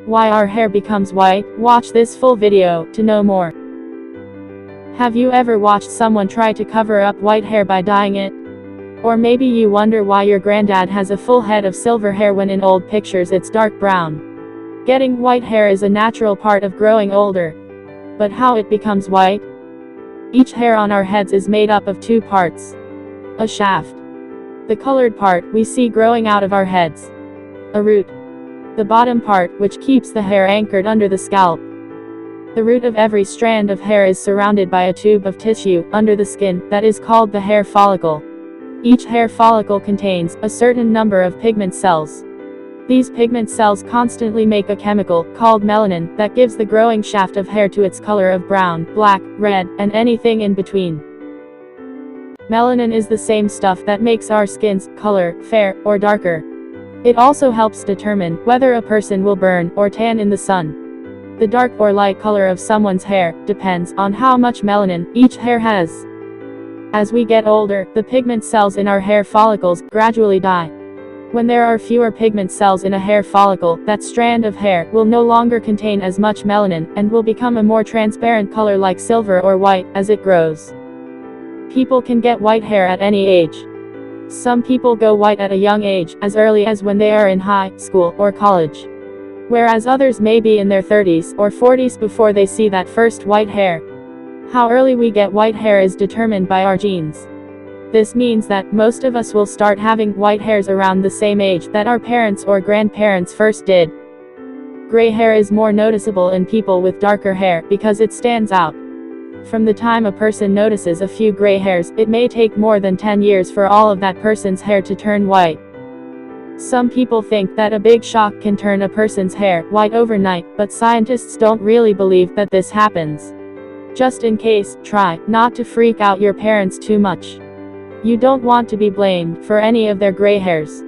Why our hair becomes white? Watch this full video to know more. Have you ever watched someone try to cover up white hair by dyeing it? Or maybe you wonder why your granddad has a full head of silver hair when in old pictures it's dark brown. Getting white hair is a natural part of growing older. But how it becomes white? Each hair on our heads is made up of two parts. A shaft. The colored part we see growing out of our heads. A root. The bottom part, which keeps the hair anchored under the scalp. The root of every strand of hair is surrounded by a tube of tissue, under the skin, that is called the hair follicle. Each hair follicle contains a certain number of pigment cells. These pigment cells constantly make a chemical, called melanin, that gives the growing shaft of hair to its color of brown, black, red, and anything in between. Melanin is the same stuff that makes our skin's color fair or darker. It also helps determine whether a person will burn or tan in the sun. The dark or light color of someone's hair depends on how much melanin each hair has. As we get older, the pigment cells in our hair follicles gradually die. When there are fewer pigment cells in a hair follicle, that strand of hair will no longer contain as much melanin, and will become a more transparent color like silver or white as it grows. People can get white hair at any age. Some people go white at a young age, as early as when they are in high school or college. Whereas others may be in their 30s or 40s before they see that first white hair. How early we get white hair is determined by our genes. This means that most of us will start having white hairs around the same age that our parents or grandparents first did. Gray hair is more noticeable in people with darker hair because it stands out. From the time a person notices a few gray hairs, it may take more than 10 years for all of that person's hair to turn white. Some people think that a big shock can turn a person's hair white overnight, but scientists don't really believe that this happens. Just in case, try not to freak out your parents too much. You don't want to be blamed for any of their gray hairs.